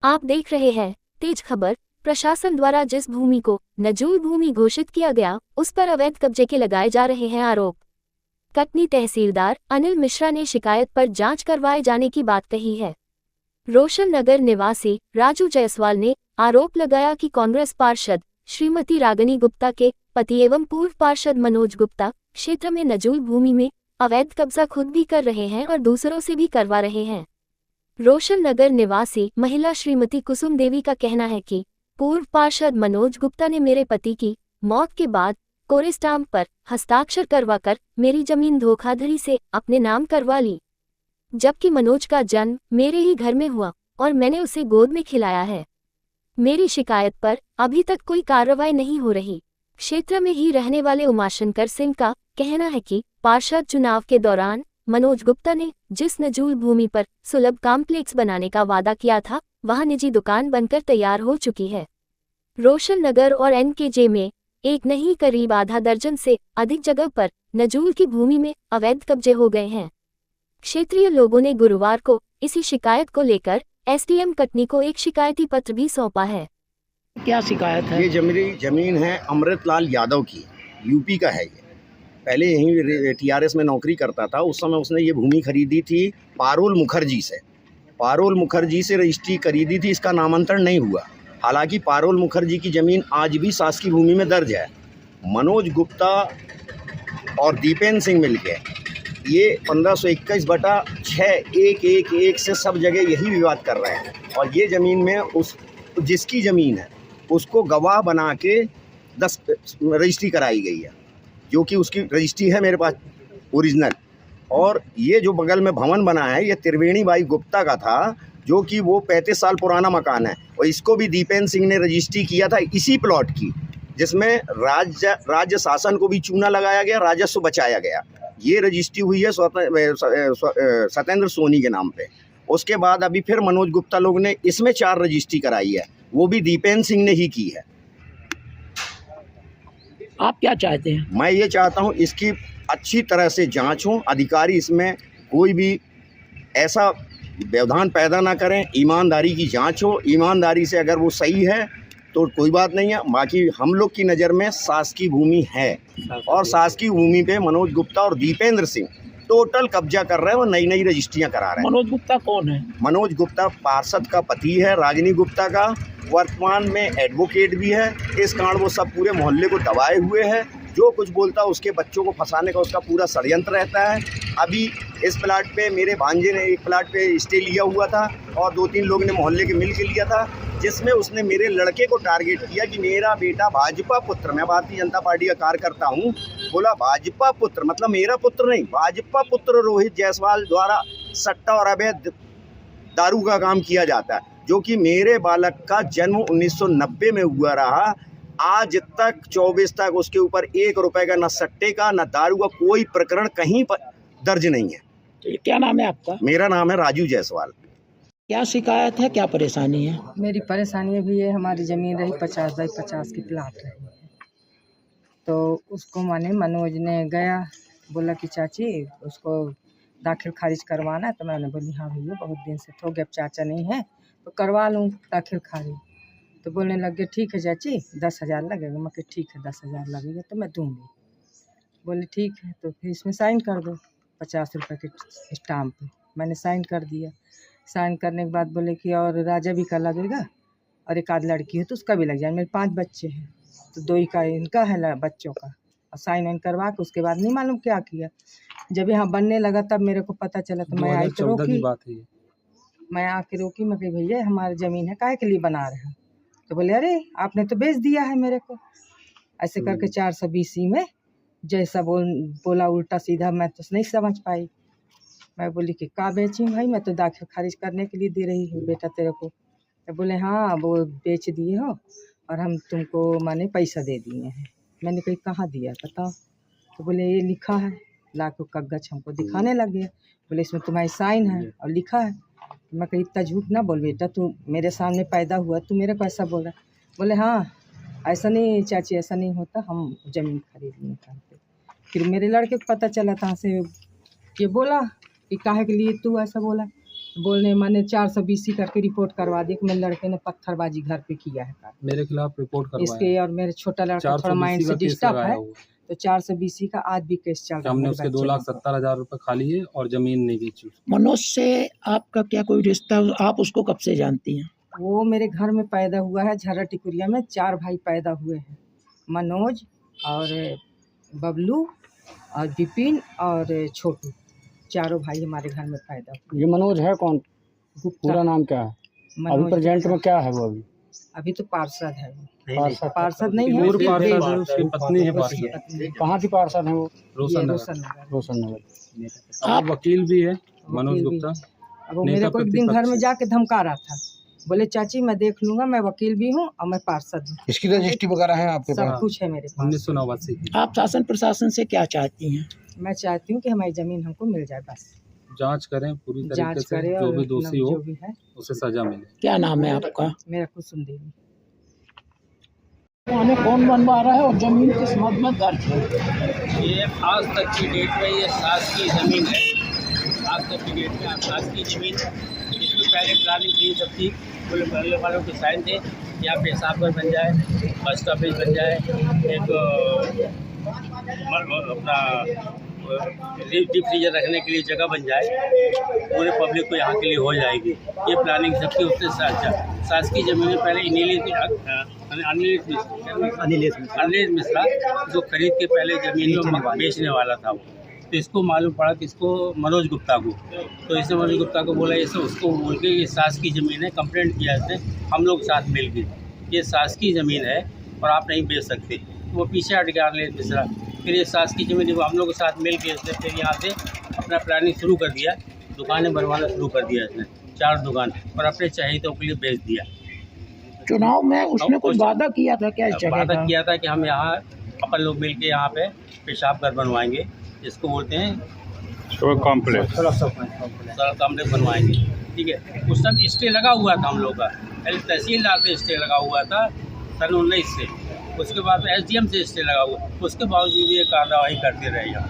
आप देख रहे हैं तेज खबर। प्रशासन द्वारा जिस भूमि को नजूल भूमि घोषित किया गया, उस पर अवैध कब्जे के लगाए जा रहे हैं आरोप। कटनी तहसीलदार अनिल मिश्रा ने शिकायत पर जांच करवाए जाने की बात कही है। रोशन नगर निवासी राजू जायसवाल ने आरोप लगाया कि कांग्रेस पार्षद श्रीमती रागिनी गुप्ता के पति एवं पूर्व पार्षद मनोज गुप्ता क्षेत्र में नजूल भूमि में अवैध कब्जा खुद भी कर रहे हैं और दूसरों से भी करवा रहे हैं। रोशन नगर निवासी महिला श्रीमती कुसुम देवी का कहना है कि पूर्व पार्षद मनोज गुप्ता ने मेरे पति की मौत के बाद कोरे स्टाम्प पर हस्ताक्षर करवाकर मेरी जमीन धोखाधड़ी से अपने नाम करवा ली, जबकि मनोज का जन्म मेरे ही घर में हुआ और मैंने उसे गोद में खिलाया है। मेरी शिकायत पर अभी तक कोई कार्रवाई नहीं हो रही। क्षेत्र में ही रहने वाले उमाशंकर सिंह का कहना है कि पार्षद चुनाव के दौरान मनोज गुप्ता ने जिस नजूल भूमि पर सुलभ कॉम्प्लेक्स बनाने का वादा किया था, वहां निजी दुकान बनकर तैयार हो चुकी है। रोशन नगर और एनकेजे में एक नहीं करीब आधा दर्जन से अधिक जगह पर नजूल की भूमि में अवैध कब्जे हो गए हैं। क्षेत्रीय लोगों ने गुरुवार को इसी शिकायत को लेकर एसडीएम कटनी को एक शिकायती पत्र भी सौंपा है। क्या शिकायत है? ये जमीन है अमृतलाल यादव की, यूपी का है। ये पहले यहीं टीआरएस में नौकरी करता था। उस समय उसने ये भूमि खरीदी थी पारुल मुखर्जी से। पारुल मुखर्जी से रजिस्ट्री खरीदी थी, इसका नामांतरण नहीं हुआ। हालांकि पारुल मुखर्जी की ज़मीन आज भी शासकीय भूमि में दर्ज है। मनोज गुप्ता और दीपेंद्र सिंह मिलके ये 1521/6/111 से सब जगह यही विवाद कर रहे हैं। और ये ज़मीन में उस जिसकी ज़मीन है उसको गवाह बना के 10 रजिस्ट्री कराई गई है, जो कि उसकी रजिस्ट्री है मेरे पास ओरिजिनल। और ये जो बगल में भवन बना है ये त्रिवेणी बाई गुप्ता का था, जो कि वो 35 साल पुराना मकान है। और इसको भी दीपेंद्र सिंह ने रजिस्ट्री किया था इसी प्लॉट की, जिसमें राज्य शासन को भी चूना लगाया गया, राजस्व बचाया गया। ये रजिस्ट्री हुई है सत्येंद्र सोनी के नाम पे। उसके बाद अभी फिर मनोज गुप्ता लोग ने इसमें 4 रजिस्ट्री कराई है, वो भी दीपेंद्र सिंह ने ही की है। आप क्या चाहते हैं? मैं ये चाहता हूँ इसकी अच्छी तरह से जांच हो, अधिकारी इसमें कोई भी ऐसा व्यवधान पैदा ना करें, ईमानदारी की जांच हो। ईमानदारी से अगर वो सही है तो कोई बात नहीं है। बाकी हम लोग की नज़र में शासकीय भूमि है और शासकीय भूमि पे मनोज गुप्ता और दीपेंद्र सिंह टोटल कब्जा कर रहे हैं और नई नई रजिस्ट्रियाँ करा रहे हैं। मनोज गुप्ता कौन है? मनोज गुप्ता पार्षद का पति है, रागिनी गुप्ता का वर्तमान में एडवोकेट भी है। इस कारण वो सब पूरे मोहल्ले को दबाए हुए है। जो कुछ बोलता है उसके बच्चों को फंसाने का उसका पूरा षड्यंत्र रहता है। अभी इस प्लाट पे मेरे भांजे ने एक प्लाट पे स्टे लिया हुआ था और 2-3 लोग ने मोहल्ले के मिल के लिया था, जिसमें उसने मेरे लड़के को टारगेट किया कि मेरा बेटा भाजपा पुत्र, मैं भारतीय जनता पार्टी का कार्यकर्ता हूँ, बोला भाजपा पुत्र मतलब मेरा पुत्र नहीं, भाजपा पुत्र रोहित जायसवाल द्वारा सट्टा और अवैध दारू का काम किया जाता है, जो कि मेरे बालक का जन्म 1990 में हुआ रहा। आज तक 24 तक उसके ऊपर 1 रुपए का न सट्टे का न दारू का कोई प्रकरण कहीं पर दर्ज नहीं है। तो क्या नाम है आपका? मेरा नाम है राजू जायसवाल। क्या शिकायत है, क्या परेशानी है? मेरी परेशानी भी है, हमारी ज़मीन रही 50 बाई 50 की प्लाट रही है, तो उसको माने मनोज ने गया, बोला कि चाची उसको दाखिल खारिज करवाना है। तो मैंने बोली हाँ भैया, बहुत दिन से हो गया, अब चाचा नहीं है तो करवा लूँ दाखिल खारिज। तो बोलने लगे ठीक है चाची 10,000 लगेगा। मैं ठीक है 10,000 लगेगा तो मैं दूँगी। बोले ठीक है, तो फिर इसमें साइन कर दो 50 रुपये के स्टाम्प पे। मैंने साइन कर दिया। साइन करने के बाद बोले कि और राजा भी का लगेगा और एक आध लड़की है तो उसका भी लग जाए। मेरे 5 बच्चे हैं तो 2 ही का इनका है बच्चों का। और साइन वाइन करवा के उसके बाद नहीं मालूम क्या किया। जब यहाँ बनने लगा तब मेरे को पता चला, तो मैं आई तो रोकी। मैं आके रोकी, मैं कही भैया हमारी ज़मीन है, काहे के लिए बना रहे हैं? तो बोले अरे आपने तो बेच दिया है मेरे को। ऐसे करके 420 में जैसा बोला उल्टा सीधा, मैं तो नहीं समझ पाई। मैं बोली कि का बेची भाई, मैं तो दाखिल खारिज करने के लिए दे रही हूँ बेटा तेरे को। तो बोले हाँ वो बेच दिए हो और हम तुमको माने पैसा दे दिए हैं। मैंने कही कहाँ दिया बताओ? तो बोले ये लिखा है, ला के कागज हमको दिखाने लगे। बोले इसमें तुम्हारी साइन है और लिखा है। मैं कही इतना झूठ ना बोल बेटा, तू मेरे सामने पैदा हुआ, तू मेरे को ऐसा बोला? बोले हाँ ऐसा नहीं चाची, ऐसा नहीं होता, हम ज़मीन खरीद लिए करते। फिर मेरे लड़के को पता चला, कहाँ से ये बोला कि काहे के लिए तू ऐसा बोला। बोलने माने 420 करके रिपोर्ट करवा दी कि मेरे लड़के ने पत्थरबाजी घर पे किया है। मेरे खिलाफ रिपोर्ट करवाया। इसके और मेरे छोटा लड़का थोड़ा माइंड से डिस्टर्ब है, तो 420 का आज भी केस चल रहा है। हमने उसके 2,70,000 रुपए खा लिए और जमीन नहीं बेची। मनोज से आपका क्या कोई रिश्ता, आप उसको कब से जानती हैं? वो मेरे घर में पैदा हुआ है, झर्रा टिकुरिया में 4 भाई पैदा हुए हैं, मनोज और बबलू और विपिन और छोटू, चारों भाई हमारे घर में पैदा हुए। ये मनोज है कौन? पूरा नाम क्या है? अभी प्रेजेंट में क्या है वो? अभी तो पार्षद है। पार्षद नहीं है, उसकी पत्नी है पार्षद। कहाँ की पार्षद है वो? रोशन नगर। आप वकील भी है मनोज गुप्ता। अब वो मेरे को एक दिन घर में जाके धमका रहा था, बोले चाची मैं देख लूंगा, मैं वकील भी हूँ और मैं पार्षद हूँ। इसकी रजिस्ट्री वगैरह है आपके पास? सब कुछ है मेरे पास। 1989। आप शासन प्रशासन से क्या चाहती हैं? मैं चाहती हूँ कि हमारी जमीन हमको मिल जाए, बस जांच करें पूरी तरीके से, जो भी दोषी हो उसे सजा मिले। क्या नाम है आपका? मेरा कुसुम देवी। हमें कौन बनवा रहा है और जमीन किस मद में दर्ज है? ये आज तक की डेट में ये सास की ज़मीन है। आज तक की डेट में सास की ज़मीन, इसमें पहले प्लानिंग थी, सब थी, बोले पहले वालों के साइन थे, यहाँ पे हिसाब घर बन जाए, बस ऑफिस बन जाए, एक अपना डीप फ्रीजर रखने के लिए जगह बन जाए, पूरे पब्लिक को यहाँ के लिए हो जाएगी। ये प्लानिंग सबकी उससे सास की ज़मीन पहले अनिलेश मिश्रा जो खरीद के पहले ज़मीन में बेचने वाला था वो, तो इसको मालूम पड़ा कि इसको मनोज गुप्ता को, तो इसने मनोज गुप्ता को बोला, इसे उसको बोल के ये सास की ज़मीन है, कंप्लेंट किया इसने, हम लोग साथ मिल के ये सास की ज़मीन है और आप नहीं बेच सकते। तो वो पीछे हट गया अनिलेश मिश्रा, फिर ये सास की ज़मीन हम लोग के साथ मिल के इसने फिर यहाँ से अपना प्लानिंग शुरू कर दिया, दुकानें बनवाना शुरू कर दिया इसने, 4 दुकान, और अपने चाहिए के लिए बेच दिया। चुनाव में उसने कुछ वादा किया था क्या? इस जगह वादा किया था कि हम यहाँ अपन लोग मिल के यहाँ पे पेशाब घर बनवाएंगे, जिसको बोलते हैं कॉम्प्लेक्स बनवाएंगे, ठीक है। उस समय स्टे लगा हुआ था हम लोग का, पहले तहसीलदार से स्टे लगा हुआ था सन 19 से, उसके बाद SDM से स्टे लगा हुआ, उसके बावजूद ये कार्रवाई करते रहे यहाँ,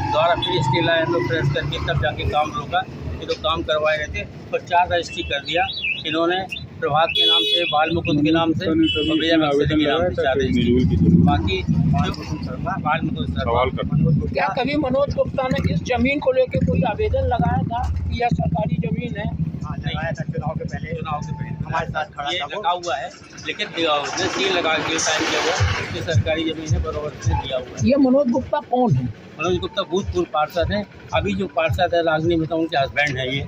दोबारा फिर स्टे लाए हम लोग प्रेस करके, तब जाके काम रोका। ये तो काम करवाए रहते और 4 रजिस्ट्री कर दिया इन्होंने, प्रभात के नाम से, बाल मुकुंद के नाम से और विजय मकसदी के नाम से 4 रजिस्ट्री, बाकी बाल मुकुंद। क्या कभी मनोज गुप्ता ने इस जमीन को लेकर कोई आवेदन लगाया था कि यह सरकारी जमीन है? चुनाव के पहले हमारे साथ खड़ा ये लगा हुआ है, लेकिन उसने सील लगा के साइन किया हुआ कि सरकारी जमीन है, बराबर से दिया हुआ है। ये मनोज गुप्ता कौन है? मनोज गुप्ता भूतपूर्व पार्षद है, अभी जो पार्षद है राजनी में, उनके हस्बैंड है ये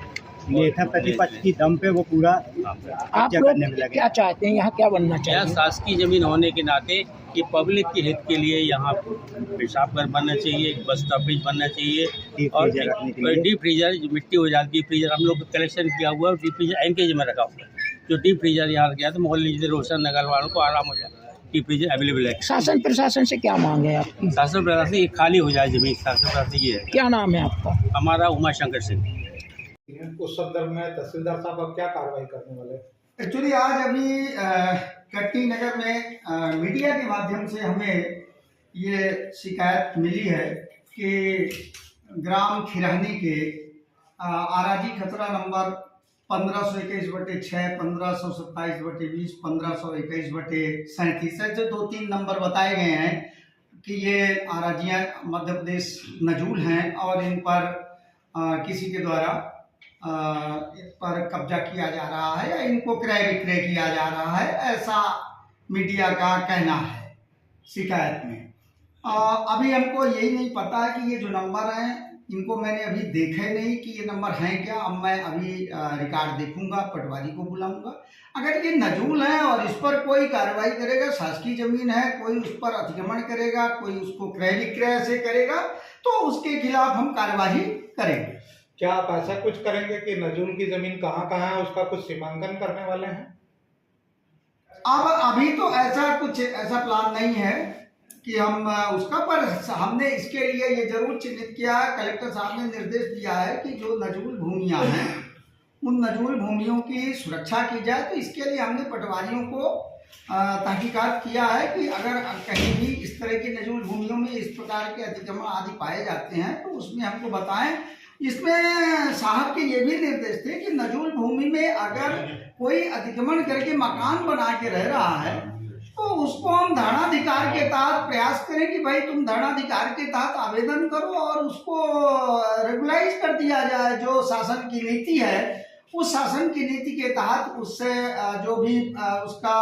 प्रतिपक्ष की दम पे वो पूरा आप लोग क्या चाहते हैं, यहाँ क्या बनना चाहिए? यहाँ शासकीय जमीन होने के नाते ये पब्लिक के हित के लिए यहाँ पेशाब घर बनना चाहिए, एक बस स्टॉपेज बनना चाहिए, और डीप फ्रीजर मिट्टी हो जाती है, फ्रीजर हम लोग कलेक्शन किया हुआ है, डीप फ्रीजर NKG में रखा हुआ है, जो डीप फ्रीजर यहाँ गया तो मोहल्ले रोशन नगर वालों को आराम हो जाए, डीप फ्रीजर अवेलेबल है। शासन प्रशासन से क्या मांग है आपकी? शासन प्रशासन ये खाली हो जाए जमीन, शासन प्रशासन ये है। क्या नाम है आपका? हमारा उमाशंकर सिंह। उस संदर्भ में तहसीलदार साहब अब क्या कार्रवाई करने वाले? एक्चुअली आज अभी कटनी नगर में मीडिया के माध्यम से हमें ये शिकायत मिली है कि ग्राम खिरानी के आराजी खतरा नंबर 1521/6, 1527/20, 1521/37 है, जो 2-3 नंबर बताए गए हैं कि ये आराजियाँ मध्य प्रदेश नजूल हैं और इन पर किसी के द्वारा पर कब्जा किया जा रहा है या इनको क्रय विक्रय किया जा रहा है, ऐसा मीडिया का कहना है शिकायत में। अभी हमको यही नहीं पता है कि ये जो नंबर हैं इनको मैंने अभी देखा नहीं कि ये नंबर हैं क्या। अब मैं अभी रिकॉर्ड देखूंगा, पटवारी को बुलाऊंगा। अगर ये नजूल है और इस पर कोई कार्रवाई करेगा, शासकीय जमीन है, कोई उस पर अतिक्रमण करेगा, कोई उसको क्रय विक्रय से करेगा, तो उसके खिलाफ हम कार्यवाही करेंगे। क्या आप ऐसा कुछ करेंगे कि नजूल की जमीन कहाँ कहाँ है उसका कुछ सीमांकन करने वाले हैं? अब अभी तो ऐसा प्लान नहीं है कि हम उसका, पर हमने इसके लिए ये जरूर चिन्हित किया है, कलेक्टर साहब ने निर्देश दिया है कि जो नजूल भूमियां हैं उन नजूल भूमियों की सुरक्षा की जाए। तो इसके लिए हमने पटवारियों को तहकीकात किया है कि अगर कहीं भी इस तरह की नजूल भूमियों में इस प्रकार के अतिक्रमण आदि पाए जाते हैं तो उसमें हमको बताएं इसमें साहब के ये भी निर्देश थे कि नजूल भूमि में अगर कोई अतिक्रमण करके मकान बना के रह रहा है तो उसको हम धरणाधिकार के तहत प्रयास करें कि भाई तुम धरणाधिकार के तहत आवेदन करो और उसको रेगुलाइज कर दिया जाए। जो शासन की नीति है उस शासन की नीति के तहत उससे जो भी उसका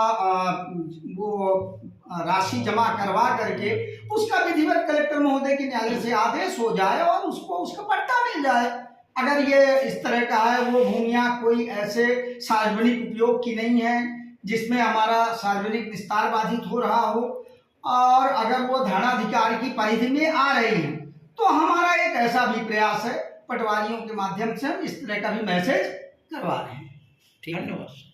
वो राशि जमा करवा करके उसका विधिवत कलेक्टर महोदय के न्यायालय से आदेश हो जाए और उसको उसका पट्टा मिल जाए। अगर ये इस तरह का है, वो भूमियां कोई ऐसे सार्वजनिक उपयोग की नहीं है जिसमें हमारा सार्वजनिक विस्तार बाधित हो रहा हो, और अगर वो धरणाधिकारी की परिधि में आ रही है तो हमारा एक ऐसा भी प्रयास है, पटवारियों के माध्यम से हम इस तरह का भी मैसेज करवा रहे हैं। धन्यवाद।